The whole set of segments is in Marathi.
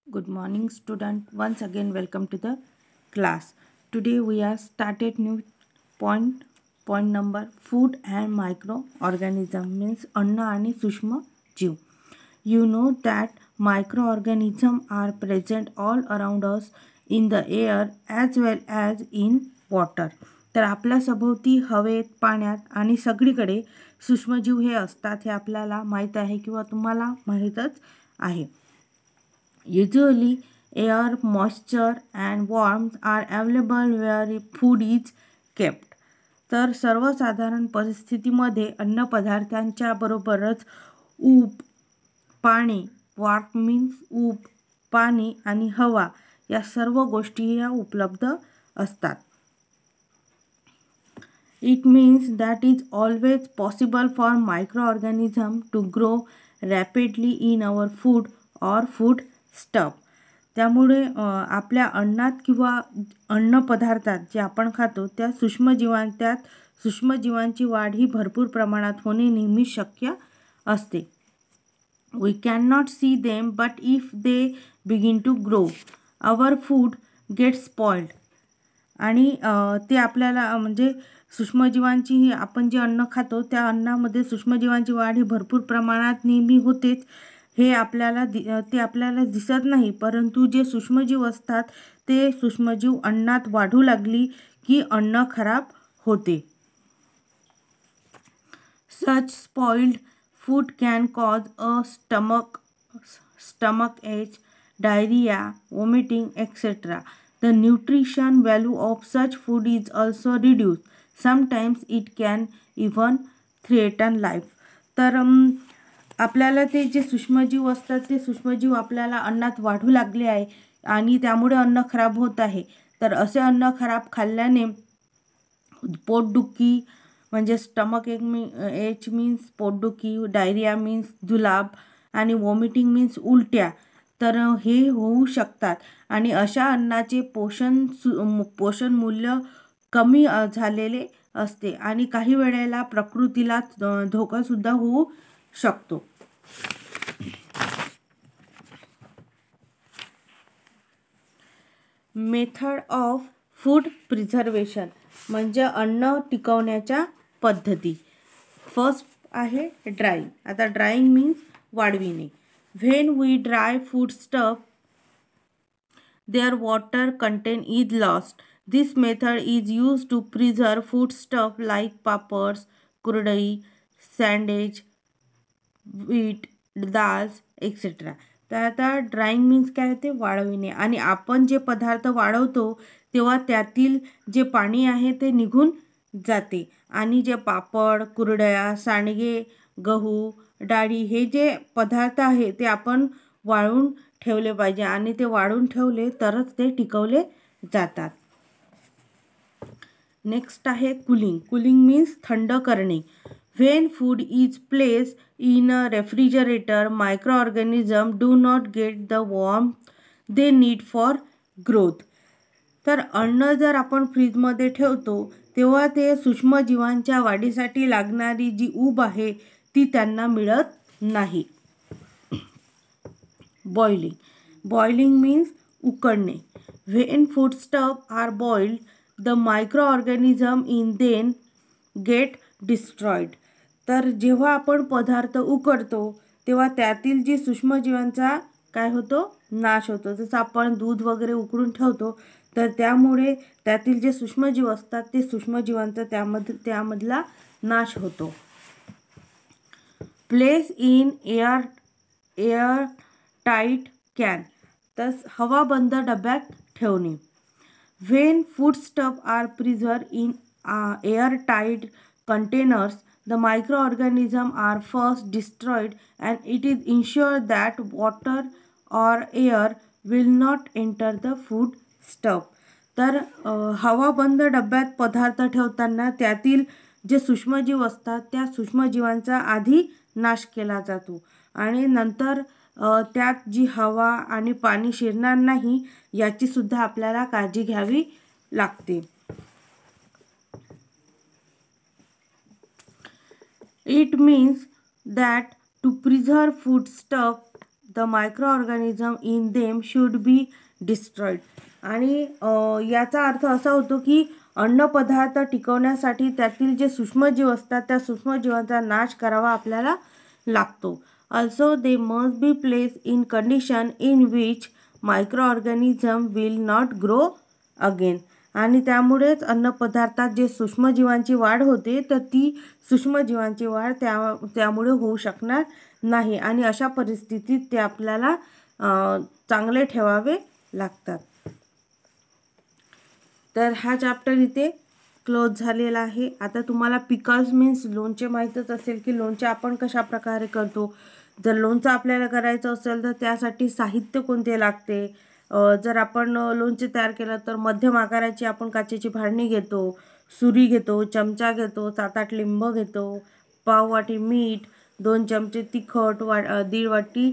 Good morning student. Once again welcome to the class. Today we are started new point number food and microorganism means अन्न आणि सूक्ष्म जीव. You know that microorganisms are present all around us in the air as well as in water. तर आपल्या सभोवती हवेत, पाण्यात आणि सगळीकडे सूक्ष्मजीव हे असतात हे आपल्याला माहीत आहे किंवा तुम्हाला माहीतच आहे. Usually, air, moisture and warmth are available where food is kept. तर सर्वसाधारण परिस्थितीमध्ये अन्नपदार्थांच्या बरोबरच ऊब, पाणी, वार्म मीन्स ऊब, पाणी आणि हवा या सर्व गोष्टी या उपलब्ध असतात. It means that it's always possible for microorganisms to grow rapidly in our food or food stuff. त्यामुळे आपल्या अन्नात किंवा अन्न पदार्थात जे आपण खातो त्यात सूक्ष्मजीवांची वाढ ही भरपूर प्रमाणात होणे नेहमी शक्य असते. We cannot see them, but if they begin to grow, our food gets spoiled. आणि ते आपल्याला म्हणजे सूक्ष्मजीवांची आपण जे अन्न खातो त्या अन्नामध्ये सूक्ष्मजीवांची वाढ ही भरपूर प्रमाणात नेहमी होतेच. हे आपल्याला दिसत नाही, परंतु जे सूक्ष्मजीव असतात ते सूक्ष्मजीव अन्नात वाढू लागली की अन्न खराब होते. Such spoiled food can cause a stomach ache, diarrhea, vomiting, etc. The nutrition value of such food is also reduced. Sometimes it can even threaten life. तर आपल्याला ते जे सूक्ष्मजीव असतात ते सूक्ष्मजीव आपल्याला अन्नात वाढू लागले आहे आणि त्यामुळे अन्न खराब होत आहे. तर असे अन्न खराब खाल्ल्याने पोटदुखी म्हणजे स्टमक एच मीन्स पोटदुखी, डायरिया मीन्स जुलाब आणि वॉमिटिंग मीन्स उलट्या तर हे होऊ शकतात. आणि अशा अन्नाचे पोषण मूल्य कमी झालेले असते आणि काही वेळेला प्रकृतीला धोकासुद्धा होऊ शकतो. मेथड ऑफ फूड प्रिझर्वेशन म्हणजे अन्न टिकवण्याच्या पद्धती. फर्स्ट आहे ड्राईंग. आता ड्राईंग मीन्स वाळविणे. When we dry food stuff their water content is lost. This method is used to preserve food stuff like papads, kurdai, sandwich, wheat, dals etc. तर आता ड्राईंग मीन्स काय होते वाळविणे. आणि आपण जे पदार्थ वाळवतो तेव्हा त्यातील जे पाणी आहे ते निघून जाते आणि जे पापड, कुरडया, सांडगे, गहू, डाळी हे जे पदार्थ आहे ते आपण वाळवून ठेवले पाहिजे आणि ते वाळून ठेवले तरच ते टिकवले जातात. नेक्स्ट आहे कूलिंग. कूलिंग मीन्स थंड करणे. When food is place in a refrigerator microorganism do not get the warmth they need for growth. तर अन्न जर आपण फ्रीजमध्ये ठेवतो तेव्हा ते सूक्ष्मजीवांच्या वाढीसाठी लागणारी जी ऊब आहे ती त्यांना मिळत नाही. बॉइलिंग मीन्स उकडणे. When food stuff are boiled the microorganism in then get destroyed. तर जेव्हा आपण पदार्थ उकडतो तेव्हा त्यातील जी सूक्ष्मजीवांचा काय होतो नाश होतो. जसं आपण दूध वगैरे उकडून ठेवतो तर त्यामुळे त्यातील जे सूक्ष्मजीव असतात ते सूक्ष्मजीवांचा त्यामधला नाश होतो. Place in air tight can. तर हवाबंद डब्यात ठेवणे. When food stuff are preserved in air tight containers the microorganisms are first destroyed and it is ensured that water or air will not enter the food stuff. तर हवाबंद डब्यात पदार्थ ठेवताना त्यातील जे सूक्ष्मजीव असतात त्या सूक्ष्मजीवांचा आधी नाश केला जातो आणि नंतर त्यात जी हवा आणि पाणी शिरणार नाही याची सुद्धा आपल्याला काळजी घ्यावी लागते. It means that to preserve food stuff the microorganism in them should be destroyed. आणि याचा अर्थ असा होतो की अन्नपदार्थ टिकवण्यासाठी त्यातील जे सूक्ष्मजीव असतात त्या सूक्ष्मजीवांचा नाश करावा आपल्याला लागतो. Also they must be placed in condition in which microorganism will not grow again. आणि त्यामुळेच अन्नपदार्थात जे सूक्ष्मजीवांची वाढ होते तर ती सूक्ष्मजीवांची वाढ त्यामुळे होऊ शकणार नाही आणि अशा परिस्थितीत ते आपल्याला चांगले ठेवावे लागतात. तर हा चॅप्टर इथे क्लोज झालेला आहे. आता तुम्हाला पिकल्स मीन्स लोणचे माहीतच असेल की लोणचे आपण कशा प्रकारे करतो. जर लोणचं आपल्याला करायचं असेल तर त्यासाठी साहित्य कोणते लागते. जर आपण लोणचे तयार केलं तर मध्यम आकाराची आपण काचेची भांडी घेतो, सुरी घेतो, चमचा घेतो, 7-8 लिंब घेतो, पाव वाटी मीठ, 2 चमचे तिखट, 1.5 वाटी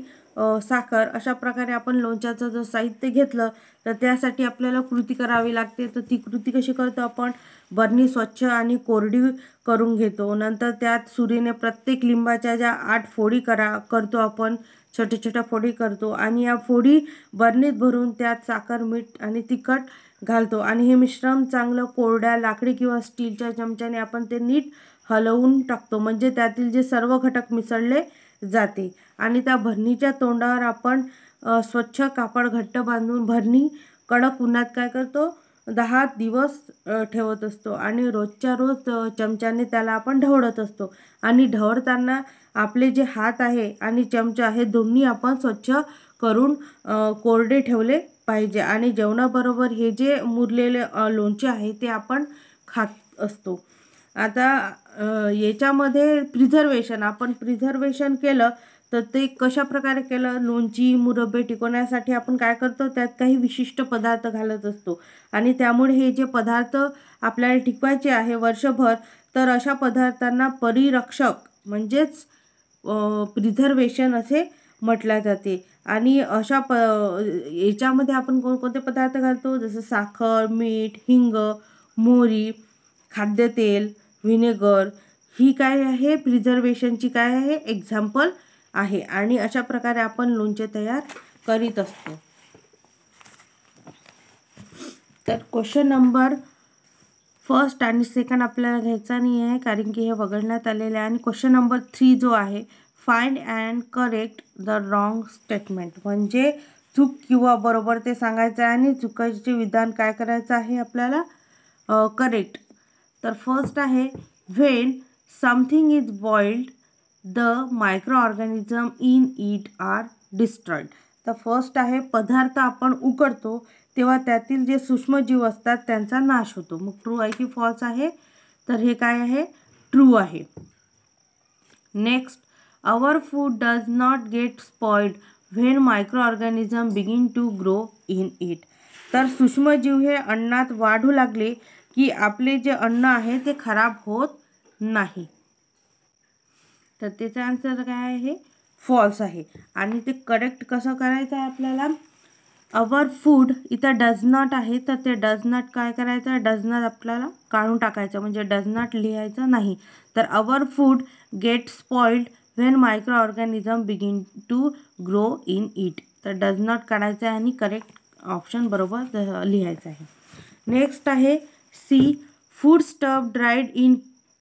साखर. अशा प्रकारे आपण लोणच्याचं जर साहित्य घेतलं तर त्यासाठी आपल्याला कृती करावी लागते. तर ती कृती कशी करतो आपण, बरणी स्वच्छ आणि कोरडी करून घेतो. नंतर त्यात सुरीने प्रत्येक लिंबाच्या ज्या 8 फोडी करतो आपण, छोट्या छोट्या फोडी करतो आणि या फोडी बरणीत भरून त्यात साखर, मीठ आणि तिखट घालतो आणि हे मिश्रण चांगलं कोरड्या लाकडी किंवा स्टीलच्या चमच्याने आपण ते नीट हलवून टाकतो, म्हणजे त्यातील जे सर्व घटक मिसळले जाते. आणि त्या भरणीच्या तोंडावर आपण स्वच्छ कापड घट्ट बांधून भरणी कडक उन्हात काय करतो, 10 दिवस ठेवत असतो आणि रोजच्या रोज चमच्याने त्याला आपण ढवळत असतो. आणि ढवळताना आपले जे हात आहे आणि चमचा हे दोन्ही आपण स्वच्छ करून कोरडे ठेवले पाहिजे. आणि जेवणाबरोबर हे जे मुरलेले लोणचे आहे ते आपण खात असतो. आता याच्यामध्ये आपण प्रिझर्वेशन केलं तर ते कशा प्रकारे केलं, लोणची मुरब्बे टिकवण्यासाठी आपण काय करतो, त्यात काही विशिष्ट पदार्थ घालत असतो आणि त्यामुळे हे जे पदार्थ आपल्याला टिकवायचे आहे वर्षभर, तर अशा पदार्थांना परिरक्षक म्हणजेच प्रिझर्वेशन असे म्हटले जाते. आणि अशा याच्यामध्ये आपण कोणकोणते पदार्थ घालतो, जसं साखर, मीठ, हिंग, मोहरी, खाद्यतेल, व्हिनेगर, ही काय आहे प्रिझर्वेशनची काय आहे एक्झाम्पल आहे. आणि अशा प्रकारे आपण लोणचे तयार करीत असतो. तर क्वेश्चन नंबर 1 आणि 2 आपल्याला घ्यायचा नाही आहे कारण की हे वगळण्यात आलेले आहे. आणि क्वेश्चन नंबर 3 जो आहे, find and correct the wrong statement, म्हणजे चूक किंवा बरोबर ते सांगायचं आहे आणि चुकीचे विधान काय करायचं आहे आपल्याला करेक्ट. तर फर्स्ट आहे, when something is boiled the microorganism in it are destroyed. तर फर्स्ट आहे, पदार्थ आपण उकडतो तेव्हा त्यातील जे सूक्ष्मजीव असतात त्यांचा नाश होतो. मग ट्रू आहे की फॉल्स आहे, तर हे काय आहे ट्रू आहे. Next, our food does not get spoiled when micro organism begin to grow in it. तर सूक्ष्मजीव हे अन्नात वाढू लागले की आपले जे अन्न आहे ते खराब होत नाही. तर त्याचा आन्सर काय आहे, फॉल्स आहे. आणि ते करेक्ट कसं करायचं आहे आपल्याला, आवर फूड इथं डज नॉट आहे तर ते डज नॉट काय करायचं, डज नॉट आपल्याला काढून टाकायचं, म्हणजे डज नॉट लिहायचं नाही. तर our food get spoiled when micro organism begin to grow in it. तर डज नॉट काढायचं आहे आणि करेक्ट ऑप्शन बरोबर लिहायचं आहे. नेक्स्ट आहे C, food stuff dried in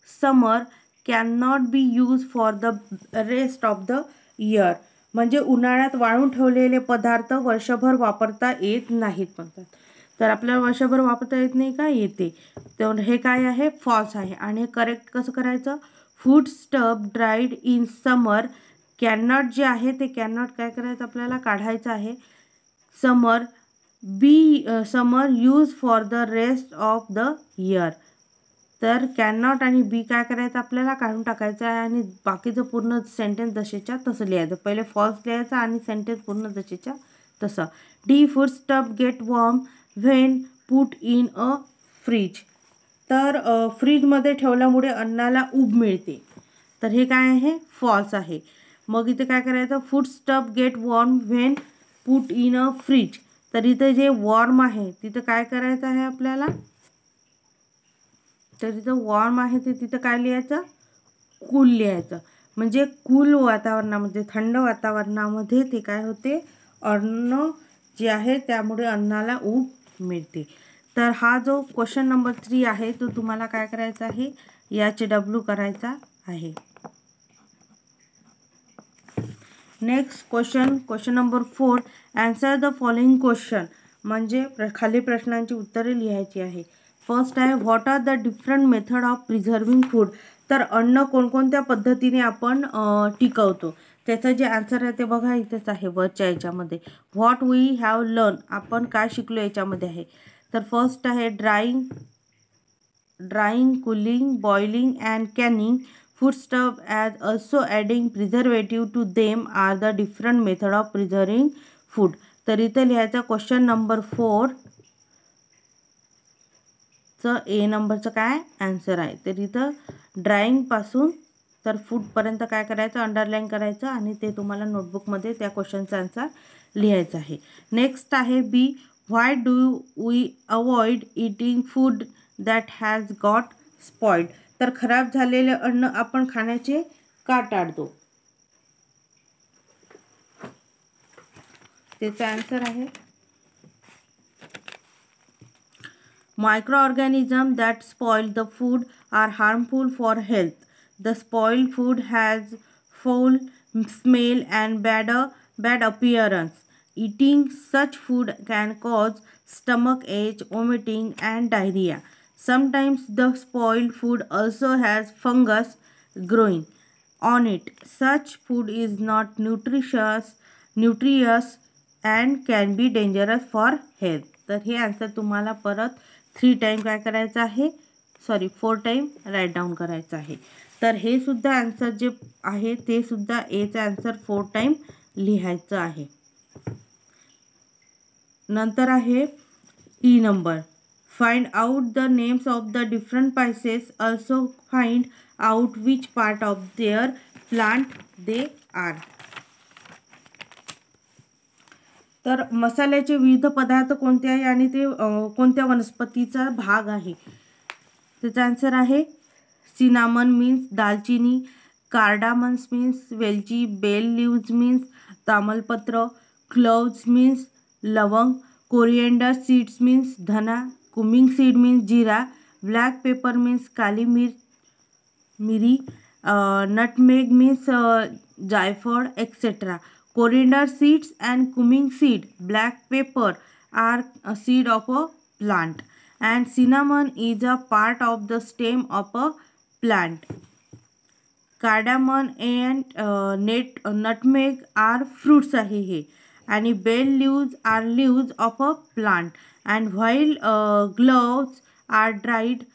summer can not be use for the rest of the year. म्हणजे उन्हाळ्यात वाळून ठेवलेले पदार्थ वर्षभर वापरता येत नाहीत म्हणतात. तर आपल्याला वर्षभर वापरता येत नाही का, येते. तर हे काय आहे फॉल्स आहे. आणि करेक्ट कसं करायचं, food stuff dried in summer can not जे आहे ते कॅन नॉट काय करायचं आपल्याला काढायचं आहे. Summer use for the rest of the year. तर कॅन नॉट आणि बी काय करायचं आपल्याला काढून टाकायचं आहे आणि बाकीचं पूर्ण सेंटेन्स जसेच्या तसं लिहायचं. पहिले फॉल्स लिहायचं आणि सेंटेन्स पूर्ण जसेच्या तसं. D, food stuff get warm when put in a fridge. तर फ्रीजमध्ये ठेवल्यामुळे अन्नाला ऊब मिळते. तर हे काय आहे फॉल्स आहे. मग इथे काय करायचं, food stuff get warm when put in a fridge. तर इथं जे वॉर्म आहे तिथं काय करायचं आहे आपल्याला, तर तिथं वॉर्म आहे ते तिथं काय लिहायचं, कूल लिहायचं. म्हणजे कूल वातावरणामध्ये, थंड वातावरणामध्ये ते काय होते, अन्न जे आहे त्यामुळे अन्नाला ऊब मिळते. तर हा जो क्वेश्चन नंबर 3 आहे तो तुम्हाला काय करायचा आहे, HW करायचा आहे. Next question number 4, answer the following question. म्हणजे खाली प्रश्नांची उत्तरे लिहायची आहे. फर्स्ट आहे, what are the different method of preserving food. तर अन्न कोणकोणत्या पद्धतीने आपण टिकवतो, त्याचं जे आन्सर आहे ते बघा इथेच आहे वरच्या याच्यामध्ये. व्हॉट वी हॅव लर्न, आपण काय शिकलो याच्यामध्ये आहे. तर फर्स्ट आहे drawing, cooling, boiling and Canning foodstuff as also adding preservative to them are the different method of preserving food. तर इथं लिहायचा क्वेश्चन नंबर 4 चं ए नंबरचं काय आन्सर आहे. तर इथं ड्राइंग पासून तर फूड पर्यंत काय करायचं, अंडरलाईन करायचं आणि ते तुम्हाला नोटबुकमध्ये त्या क्वेश्चनचा आन्सर लिहायचा आहे. नेक्स्ट आहे B, why do we avoid eating food that has got spoiled. तर खराब झालेले अन्न आपण खाण्याचे का टाळतो, त्याचा आन्सर आहे microorganisms that spoil the food are harmful for health. The spoiled food has foul smell and bad appearance. Eating such food can cause stomach ache, vomiting and diarrhea. Sometimes the spoiled food also has fungus growing on it. Such food is not nutritious and can be dangerous for health. तर हे आन्सर तुम्हाला परत 3 टाइम काय करायचं आहे, 4 टाइम राईट डाऊन करायचं आहे. तर हे सुद्धा आन्सर जे आहे ते सुद्धा एचा आन्सर 4 टाइम लिहायचं आहे. नंतर आहे E number, find out the names of the different spices, also find out which part of their plant they are. तर मसाल्याचे विविध पदार्थ कोणते आहे आणि ते कोणत्या वनस्पतीचा भाग आहे, त्याचा आन्सर आहे सिनामन मीन्स दालचिनी, कार्डामन्स मीन्स वेलची, बेल लीव्ज मीन्स तामलपत्र, क्लोव्ज मीन्स लवंग, कोरिएंडर सीड्स मीन्स धना, कुमिंग सीड मीन्स जीरा, ब्लॅक पेपर मीन्स काली मिरी, नटमेग मीन्स जायफळ etcetera. Coriander seeds and cumin seed, black pepper are a seed of a plant, and cinnamon is a part of the stem of a plant. Cardamom and nutmeg are fruits आहे हे, आणि bell leaves are leaves of a plant, and while cloves are dried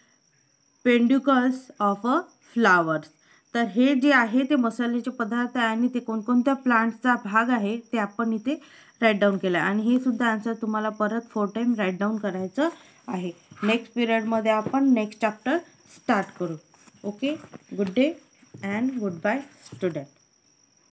peduncles of a flowers. तर हे जे आहे ते मसाल्याचे पदार्थ आहे आणि ते कोणकोणत्या प्लांटचा भाग आहे ते आपण इथे राईट डाऊन केलं आहे. आणि हे सुद्धा आन्सर तुम्हाला परत 4 टाइम राईट डाऊन करायचं आहे. नेक्स्ट पिरियडमध्ये आपण नेक्स्ट चॅप्टर स्टार्ट करू. Okay, good day and goodbye student.